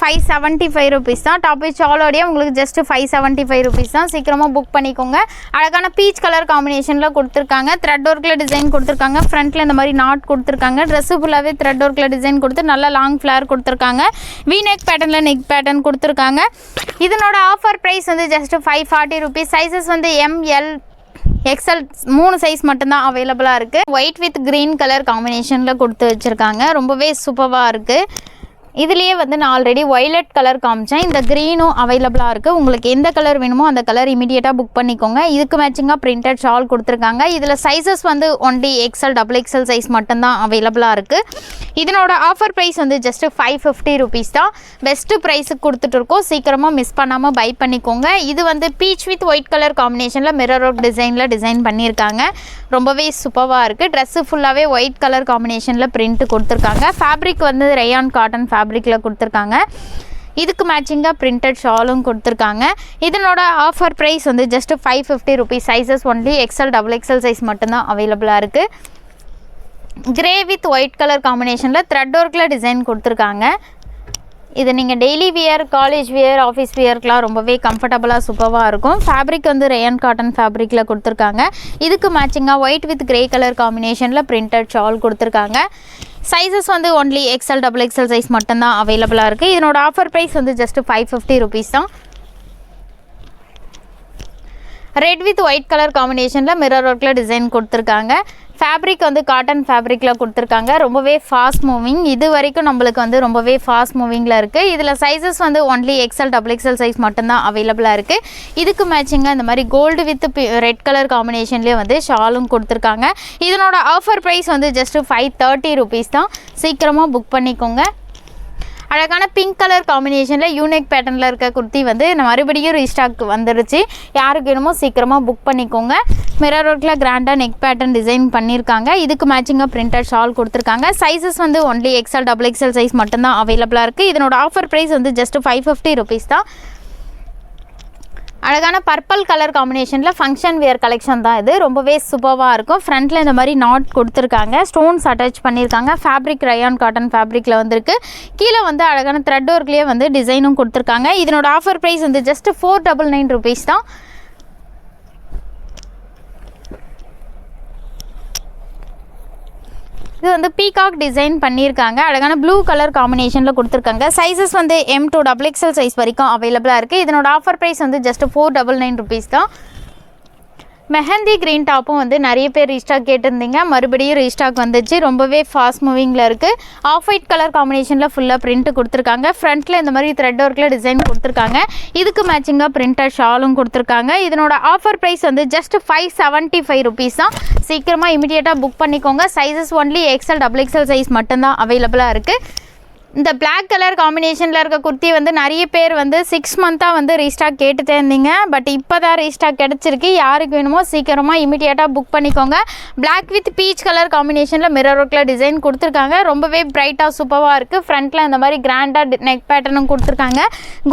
575 rupees தான். டாப் வித் ஷாலோடையே உங்களுக்கு ஜஸ்ட்டு 575 rupees தான். சீக்கிரமாக புக் பண்ணிக்கோங்க. அழகான பீச் கலர் காம்பினேஷனில் கொடுத்துருக்காங்க. த்ரெட் ஒர்க்கில் டிசைன் கொடுத்துருக்காங்க. ஃப்ரண்ட்டில் இந்த மாதிரி நாட் கொடுத்துருக்காங்க. ட்ரெஸ்ஸு ஃபுல்லாகவே த்ரெட் ஒர்க்கில் டிசைன் கொடுத்து நல்லா லாங் ஃப்ளேர் கொடுத்துருக்காங்க. வி நெக் பேட்டர்னில் நெக் பேட்டர்ன் கொடுத்துருக்காங்க. இதனோட ஆஃபர் ப்ரைஸ் வந்து ஜஸ்ட்டு 540 rupees. சைஸஸ் வந்து ML எக்ஸல் 3 சைஸ் மட்டும்தான் அவைலபிளாக இருக்குது. ஒயிட் வித் க்ரீன் கலர் காம்பினேஷனில் கொடுத்து வச்சுருக்காங்க. ரொம்பவே சூப்பராக இருக்குது. இதுலேயே வந்து நான் ஆல்ரெடி ஒய்லட் கலர் காமிச்சேன். இந்த க்ரீனும் அவைலபிளாக இருக்குது. உங்களுக்கு எந்த கலர் வேணுமோ அந்த கலர் இமீடியட்டாக புக் பண்ணிக்கோங்க. இதுக்கு மேட்சிங்காக பிரிண்டட் ஷால் கொடுத்துருக்காங்க. இதில் சைஸஸ் வந்து only XL double XL size மட்டும்தான் அவைலபிளாக இருக்குது. இதனோட ஆஃபர் ப்ரைஸ் வந்து ஜஸ்ட்டு 550 rupees தான். பெஸ்ட்டு ப்ரைஸுக்கு கொடுத்துட்ருக்கோம். சீக்கிரமாக மிஸ் பண்ணாமல் பை பண்ணிக்கோங்க. இது வந்து பீச் வித் ஒயிட் கலர் காம்பினேஷனில் மிரர் ஒர்க் டிசைன் பண்ணியிருக்காங்க. ரொம்பவே சூப்பராக இருக்குது. ட்ரெஸ்ஸு ஃபுல்லாகவே ஒயிட் கலர் காம்பினேஷனில் பிரிண்ட் கொடுத்துருக்காங்க. ஃபேப்ரிக் வந்து ரயான் காட்டன் ஃபேப்ரிக்கில் கொடுத்துருக்காங்க. இதுக்கு மேட்சிங்காக பிரிண்டட் ஷாலும் கொடுத்துருக்காங்க. இதனோட ஆஃபர் ப்ரைஸ் வந்து just 550 rupees. Sizes only XL double XL size மட்டும்தான் அவைலபிளாக இருக்குது. கிரே வித் ஒயிட் கலர் காம்பினேஷனில் த்ரெட் ஒர்க்கில் டிசைன் கொடுத்துருக்காங்க. இது நீங்கள் daily wear, college wear, office வியர்க்கெலாம் ரொம்பவே கம்ஃபர்டபுளாக சூப்பராக இருக்கும். ஃபேப்ரிக் வந்து ரயான் காட்டன் ஃபேப்ரிக்கில் கொடுத்துருக்காங்க. இதுக்கு மேட்சிங்காக ஒயிட் வித் கிரே கலர் காம்பினேஷனில் பிரிண்டட் ஷால் கொடுத்துருக்காங்க. சைஸஸ் வந்து only XL double XL size மட்டும்தான் அவைலபிளாக இருக்குது. இதனோட ஆஃபர் ப்ரைஸ் வந்து ஜஸ்ட்டு 550 rupees தான். ரெட் வித் ஒயிட் கலர் காம்பினேஷனில் மிரர் ஒர்க்கில் டிசைன் கொடுத்துருக்காங்க. ஃபேப்ரிக் வந்து காட்டன் ஃபேப்ரிக்கில் கொடுத்துருக்காங்க. ரொம்பவே ஃபாஸ்ட் மூவிங். இது வரைக்கும் நம்மளுக்கு வந்து ரொம்பவே ஃபாஸ்ட் மூவிங்கில் இருக்குது. இதில் சைஸஸ் வந்து only XL double XL size மட்டும்தான் அவைலபிளாக இருக்குது. இதுக்கு மேட்சிங்காக இந்த மாதிரி கோல்டு வித் ரெட் கலர் காம்பினேஷன்லேயே வந்து ஷாலும் கொடுத்துருக்காங்க. இதனோட ஆஃபர் ப்ரைஸ் வந்து ஜஸ்ட்டு 530 rupees தான். சீக்கிரமாக புக் பண்ணிக்கோங்க. அழகான பிங்க் கலர் காம்பினேஷனில் யூனிக் பேட்டர்னில் இருக்க குர்த்தி வந்து மறுபடியும் ரீஸ்டாக் வந்துருச்சு. யாருக்கு வேணுமோ சீக்கிரமாக புக் பண்ணிக்கோங்க. மிரர் ஒர்க்கில் கிராண்டாக நெக் பேட்டர்ன் டிசைன் பண்ணியிருக்காங்க. இதுக்கு மேட்சிங்காக பிரிண்டட் ஷால் கொடுத்துருக்காங்க. சைஸஸ் வந்து only XL double XL size மட்டும்தான் அவைலபிளாக இருக்குது. இதனோட ஆஃபர் ப்ரைஸ் வந்து ஜஸ்ட்டு 550 rupees தான். அழகான பர்பிள் கலர் காம்பினேஷனில் ஃபங்க்ஷன் வியர் கலெக்ஷன் தான் இது. ரொம்பவே சூப்பராக இருக்கும். ஃப்ரண்ட்டில் இந்த மாதிரி நாட் கொடுத்துருக்காங்க. ஸ்டோன்ஸ் அட்டாச் பண்ணியிருக்காங்க. ஃபேப்ரிக் ரயான் காட்டன் ஃபேப்ரிக்கில் வந்துருக்கு. கீழே வந்து அழகான த்ரெட் ஒர்க்லேயே வந்து டிசைனும் கொடுத்துருக்காங்க. இதனோட ஆஃபர் ப்ரைஸ் வந்து ஜஸ்ட் 499 rupees தான். இது வந்து பீகாக் டிசைன் பண்ணியிருக்காங்க. அழகான ப்ளூ கலர் காம்பினேஷனில் கொடுத்துருக்காங்க. சைஸஸ் வந்து M to XXL சைஸ் வரைக்கும் அவைலபிளாக இருக்குது. இதனோட ஆஃபர் ப்ரைஸ் வந்து ஜஸ்ட் 499 rupees தான். மெஹந்தி க்ரீன் டாப்பும் வந்து நிறைய பேர் ரீஸ்டாக் கேட்டிருந்தீங்க. மறுபடியும் ரீஸ்டாக் வந்துச்சு. ரொம்பவே ஃபாஸ்ட் மூவிங்கில் இருக்குது. ஆஃப் ஒயிட் கலர் காம்பினேஷனில் ஃபுல்லாக பிரிண்ட் கொடுத்துருக்காங்க. ஃப்ரண்ட்டில் இந்த மாதிரி த்ரெட் ஒர்க்கில் டிசைன் கொடுத்துருக்காங்க. இதுக்கு மேட்சிங்காக பிரிண்டட் ஷாலும் கொடுத்துருக்காங்க. இதனோட ஆஃபர் ப்ரைஸ் வந்து ஜஸ்ட் 575 rupees தான். சீக்கிரமாக இமீடியட்டாக புக் பண்ணிக்கோங்க. Sizes only XL XXL size மட்டும்தான் அவைலபிளாக இருக்குது. இந்த பிளாக் கலர் காம்பினேஷனில் இருக்க குர்த்தி வந்து நிறைய பேர் வந்து 6 மந்த்தாக வந்து ரீஸ்டாக் கேட்டுகிட்டே இருந்தீங்க. பட் இப்போ தான் ரீஸ்டாக் கிடச்சிருக்கு. யாருக்கு வேணுமோ சீக்கிரமாக இமீடியட்டாக புக் பண்ணிக்கோங்க. பிளாக் வித் பீச் கலர் காம்பினேஷனில் மிரர் ஒர்க்கில் டிசைன் கொடுத்துருக்காங்க. ரொம்பவே பிரைட்டாக சூப்பராக இருக்குது. ஃப்ரண்ட்டில் இந்த மாதிரி கிராண்டாக நெக் பேட்டர்னும் கொடுத்துருக்காங்க.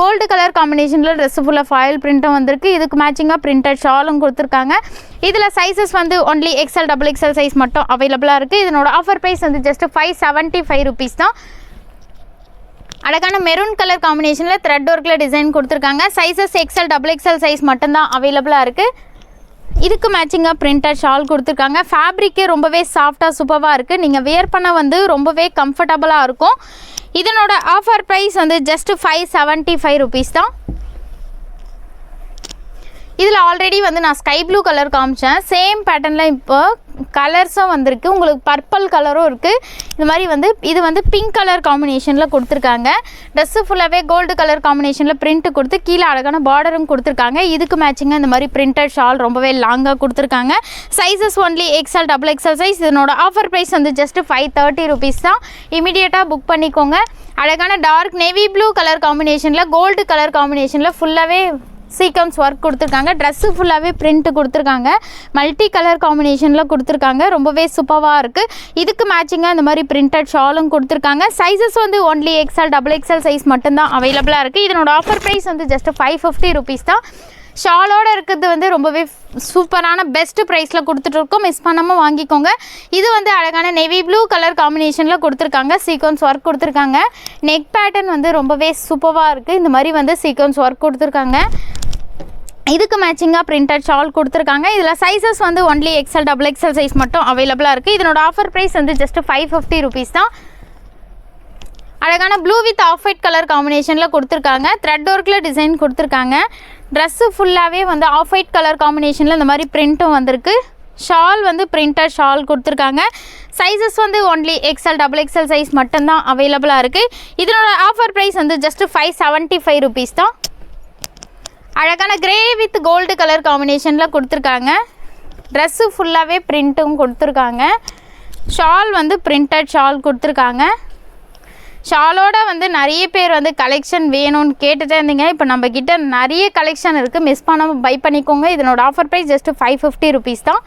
கோல்டு கலர் காம்பினேஷனில் ட்ரெஸ் ஃபுல்லாக ஃபாயில் பிரிண்ட்டும் வந்திருக்கு. இதுக்கு மேட்சிங்காக பிரிண்டட் ஷாலும் கொடுத்துருக்காங்க. இதில் சைஸஸ் வந்து ஒன்லி XL XXL சைஸ் மட்டும் அவைலபிளாக இருக்குது. இதனோட ஆஃபர் ப்ரைஸ் வந்து ஜஸ்ட் 575 rupees தான். அழகான மெரூன் கலர் காம்பினேஷனில் த்ரெட் ஒர்க்கில் டிசைன் கொடுத்துருக்காங்க. சைஸஸ் XL XXL சைஸ் மட்டும்தான் அவைலபிளாக இருக்குது. இதுக்கு மேட்சிங்காக பிரிண்டட் ஷால் கொடுத்துருக்காங்க. ஃபேப்ரிக்கே ரொம்பவே சாஃப்டாக சூப்பராக இருக்குது. நீங்கள் வியர் பண்ண வந்து ரொம்பவே கம்ஃபர்டபுளாக இருக்கும். இதனோட ஆஃபர் ப்ரைஸ் வந்து ஜஸ்ட் 575 rupees தான். இதில் ஆல்ரெடி வந்து நான் ஸ்கை ப்ளூ கலர் காமிச்சேன். சேம் பேட்டர்னில் இப்போ கலர்ஸும் வந்திருக்கு. உங்களுக்கு பர்பிள் கலரும் இருக்குது. இந்த மாதிரி வந்து இது வந்து பிங்க் கலர் காம்பினேஷனில் கொடுத்துருக்காங்க. ட்ரெஸ்ஸு ஃபுல்லாகவே கோல்டு கலர் காம்பினேஷனில் பிரிண்ட்டு கொடுத்து கீழே அழகான பார்டரும் கொடுத்துருக்காங்க. இதுக்கு மேட்சிங்காக இந்த மாதிரி பிரிண்டட் ஷால் ரொம்பவே லாங்காக கொடுத்துருக்காங்க. Sizes only XL XXL size. இதனோட ஆஃபர் ப்ரைஸ் வந்து ஜஸ்ட் 530 rupees தான். இமீடியட்டாக புக் பண்ணிக்கோங்க. அழகான டார்க் நேவி ப்ளூ கலர் காம்பினேஷனில் கோல்டு கலர் காம்பினேஷனில் ஃபுல்லாகவே சீக்வன்ஸ் ஒர்க் கொடுத்துருக்காங்க. ட்ரெஸ்ஸு ஃபுல்லாகவே பிரிண்ட்டு கொடுத்துருக்காங்க. மல்டி கலர் காம்பினேஷனில் கொடுத்துருக்காங்க. ரொம்பவே சூப்பராக இருக்குது. இதுக்கு மேட்சிங்காக இந்த மாதிரி பிரிண்டட் ஷாலும் கொடுத்துருக்காங்க. சைஸஸ் வந்து ஒன்லி XL XXL சைஸ் மட்டும்தான் அவைலபிளாக இருக்குது. இதனோட ஆஃபர் ப்ரைஸ் வந்து ஜஸ்ட் 550 rupees தான். ஷாலோடு இருக்கிறது வந்து ரொம்பவே சூப்பரான பெஸ்ட்டு ப்ரைஸில் கொடுத்துட்ருக்கோம். மிஸ் பண்ணாமல் வாங்கிக்கோங்க. இது வந்து அழகான நேவி ப்ளூ கலர் காம்பினேஷனில் கொடுத்துருக்காங்க. சீக்வன்ஸ் ஒர்க் கொடுத்துருக்காங்க. நெக் பேட்டர்ன் வந்து ரொம்பவே சூப்பராக இருக்குது. இந்த மாதிரி வந்து சீக்வன்ஸ் ஒர்க் கொடுத்துருக்காங்க. இதுக்கு மேட்சிங்காக பிரிண்டட் ஷால் கொடுத்துருக்காங்க. இதில் சைஸஸ் வந்து ஒன்லி XL XXL சைஸ் மட்டும் அவைலபிளாக இருக்குது. இதனோட ஆஃபர் ப்ரைஸ் வந்து ஜஸ்ட் 550 rupees தான். அழகான blue with off white colour காம்பினேஷனில் கொடுத்துருக்காங்க. த்ரெட் ஒர்க்கில் டிசைன் கொடுத்துருக்காங்க. ட்ரெஸ்ஸு ஃபுல்லாகவே வந்து ஆஃப் ஒயிட் கலர் காம்பினேஷனில் இந்த மாதிரி பிரிண்ட்டும் வந்திருக்கு. ஷால் வந்து பிரிண்டட் ஷால் கொடுத்துருக்காங்க. சைஸஸ் வந்து ஒன்லி XL XXL சைஸ் மட்டும்தான் அவைலபிளாக இருக்குது. இதனோட ஆஃபர் ப்ரைஸ் வந்து ஜஸ்ட் 575 rupees தான். அழகான கிரே வித் கோல்டு கலர் காம்பினேஷனில் கொடுத்துருக்காங்க. ட்ரெஸ்ஸு ஃபுல்லாகவே பிரிண்ட்டும் கொடுத்துருக்காங்க. ஷால் வந்து பிரிண்டட் ஷால் கொடுத்துருக்காங்க. ஷாலோட வந்து நிறைய பேர் வந்து கலெக்ஷன் வேணும்னு கேட்டுகிட்டே இருந்தீங்க. இப்போ நம்மக்கிட்ட நிறைய கலெக்ஷன் இருக்குது. மிஸ் பண்ணாமல் பை பண்ணிக்கோங்க. இதனோட ஆஃபர் ப்ரைஸ் ஜஸ்ட் 550 rupees தான்.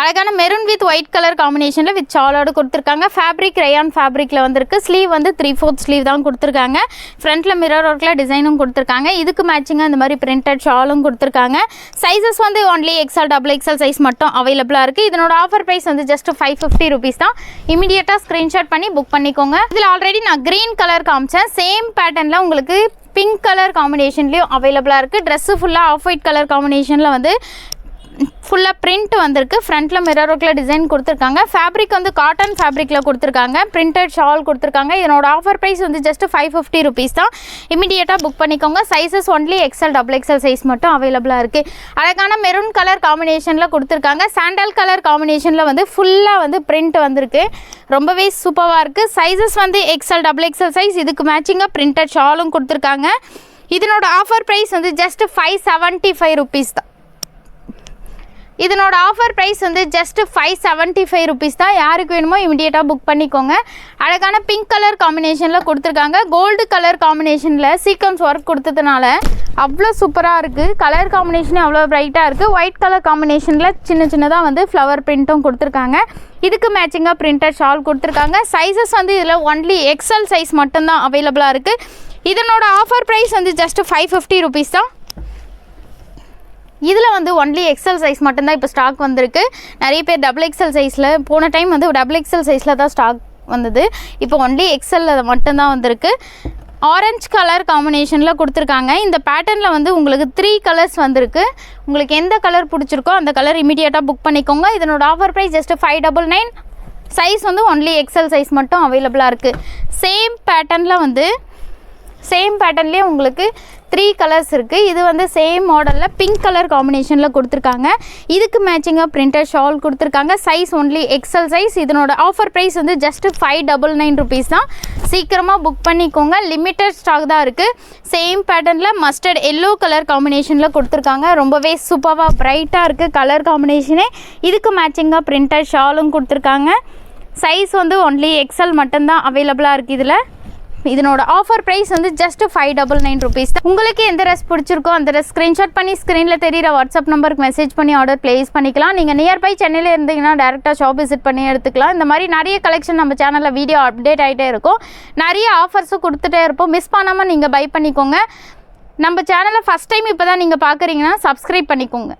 அழகான மெரூன் வித் ஒயிட் கலர் காம்பினேஷனில் வித் ஷாலோடு கொடுத்துருக்காங்க. ஃபேப்ரிக் ரயான் ஃபேப்ரிக்கில் வந்துருக்கு. ஸ்லீவ் வந்து 3/4 ஸ்லீவ் தான் கொடுத்துருக்காங்க. ஃப்ரண்ட்டில் மிரர் ஒர்க்கில் டிசைனும் கொடுத்துருக்காங்க. இதுக்கு மேட்சிங்காக இந்த மாதிரி பிரிண்டட் ஷாலும் கொடுத்துருக்காங்க. சைஸஸ் வந்து ஒன்லி XL XXL சைஸ் மட்டும் அவைலபிளாக இருக்குது. இதனோட ஆஃபர் ப்ரைஸ் வந்து ஜஸ்ட் 550 rupees தான். இமீடியட்டாக ஸ்க்ரீன்ஷாட் பண்ணி புக் பண்ணிக்கோங்க. இதில் ஆல்ரெடி நான் க்ரீன் கலர் காமிச்சேன். சேம் பேட்டர்னில் உங்களுக்கு பிங்க் கலர் காம்பினேஷன்லேயும் அவைலபிளாக இருக்குது. ட்ரெஸ்ஸு ஃபுல்லாக ஆஃப் ஒயிட் கலர் காம்பினேஷனில் வந்து ஃபுல்லாக பிரிண்ட் வந்திருக்கு. ஃப்ரண்ட்டில் மிரர் ஒர்க்கில் டிசைன் கொடுத்துருக்காங்க. ஃபேப்ரிக் வந்து காட்டன் ஃபேப்ரிக்கில் கொடுத்துருக்காங்க. பிரிண்டட் ஷால் கொடுத்துருக்காங்க. இதனோட ஆஃபர் ப்ரைஸ் வந்து ஜஸ்ட் 550 rupees தான். இமீடியட்டாக புக் பண்ணிக்கோங்க. Sizes only XL XXL size மட்டும் அவைலபிளாக இருக்குது. அழகான மெரூன் கலர் காம்பினேஷனில் கொடுத்துருக்காங்க. சாண்டல் கலர் காம்பினேஷனில் வந்து ஃபுல்லாக வந்து பிரிண்ட் வந்திருக்கு. ரொம்பவே சூப்பராக இருக்குது. சைஸஸ் வந்து XL XXL சைஸ். இதுக்கு மேட்சிங்காக பிரிண்டட் ஷாலும் கொடுத்துருக்காங்க. இதனோட ஆஃபர் ப்ரைஸ் வந்து ஜஸ்ட் 575 rupees தான். இதனோட ஆஃபர் ப்ரைஸ் வந்து ஜஸ்ட் 575 rupees தான். யாருக்கு வேணுமோ இமீடியட்டாக புக் பண்ணிக்கோங்க. அழகான பிங்க் கலர் காம்பினேஷனில் கொடுத்துருக்காங்க. கோல்டு கலர் காம்பினேஷனில் சீக்வன்ஸ் ஒர்க் கொடுத்ததுனால அவ்வளோ சூப்பராக இருக்குது. கலர் காம்பினேஷனே அவ்வளோ ப்ரைட்டாக இருக்குது. ஒயிட் கலர் காம்பினேஷனில் சின்ன சின்னதாக வந்து ஃப்ளவர் பிரிண்ட்டும் கொடுத்துருக்காங்க. இதுக்கு மேட்சிங்காக பிரிண்டட் ஷால் கொடுத்துருக்காங்க. சைஸஸ் வந்து இதில் ஒன்லி XL சைஸ் மட்டும்தான் அவைலபிளாக இருக்குது. இதனோட ஆஃபர் ப்ரைஸ் வந்து ஜஸ்ட் 550 rupees தான். இதில் வந்து ஒன்லி XL சைஸ் மட்டும்தான் இப்போ ஸ்டாக் வந்திருக்கு. நிறைய பேர் XXL சைஸில் போன டைம் வந்து XXL சைஸில் தான் ஸ்டாக் வந்தது. இப்போ ஒன்லி XL மட்டும்தான் வந்திருக்கு. ஆரஞ்சு கலர் காம்பினேஷனில் கொடுத்துருக்காங்க. இந்த பேட்டர்னில் வந்து உங்களுக்கு 3 கலர்ஸ் வந்திருக்கு. உங்களுக்கு எந்த கலர் பிடிச்சிருக்கோ அந்த கலர் இமீடியட்டாக புக் பண்ணிக்கோங்க. இதனோட ஆஃபர் ப்ரைஸ் ஜஸ்ட் 599. சைஸ் வந்து ஒன்லி எக்ஸல் சைஸ் மட்டும் அவைலபிளாக இருக்குது. சேம் பேட்டர்ன்லேயே உங்களுக்கு 3 கலர்ஸ் இருக்குது. இது வந்து சேம் மாடலில் பிங்க் கலர் காம்பினேஷனில் கொடுத்துருக்காங்க. இதுக்கு மேட்சிங்காக பிரிண்டட் ஷால் கொடுத்துருக்காங்க. Size only XL size. இதனோட ஆஃபர் ப்ரைஸ் வந்து ஜஸ்ட் 599 ருபீஸ் தான். சீக்கிரமாக புக் பண்ணிக்கோங்க. லிமிட்டட் ஸ்டாக் தான் இருக்குது. சேம் பேட்டர்னில் மஸ்டர்ட் எல்லோ கலர் காம்பினேஷனில் கொடுத்துருக்காங்க. ரொம்பவே சூப்பராக ப்ரைட்டாக இருக்குது கலர் காம்பினேஷனே. இதுக்கு மேட்சிங்காக பிரிண்டட் ஷாலும் கொடுத்துருக்காங்க. சைஸ் வந்து ஒன்லி எக்ஸல் மட்டும்தான் அவைலபிளாக இருக்குது. இதனோட ஆஃபர் ப்ரைஸ் வந்து ஜஸ்ட் 599 ருபீஸ் தான். உங்களுக்கு எந்த ட்ரெஸ் பிடிச்சிருக்கோ அந்த ட்ரெஸ் ஸ்க்ரீன்ஷாட் பண்ணி ஸ்க்ரீனில் தெரியிற வாட்ஸ்அப் நம்பருக்கு மெசேஜ் பண்ணி ஆர்டர் ப்ளேஸ் பண்ணிக்கலாம். நீங்கள் நியர்பை சென்னையில் இருந்தீங்கன்னா டேரெக்டாக ஷாப் விசிட் பண்ணி எடுத்துக்கலாம். இந்த மாதிரி நிறைய கலெக்ஷன் நம்ம சேனலில் வீடியோ அப்டேட் ஆகிட்டே இருக்கும். நிறைய ஆஃபர்ஸும் கொடுத்துட்டே இருப்போம். மிஸ் பண்ணாமல் நீங்கள் பை பண்ணிக்கோங்க. நம்ம சேனலை ஃபஸ்ட் டைம் இப்போ தான் நீங்கள் பார்க்குறீங்கன்னா சப்ஸ்கிரைப் பண்ணிக்கோங்க.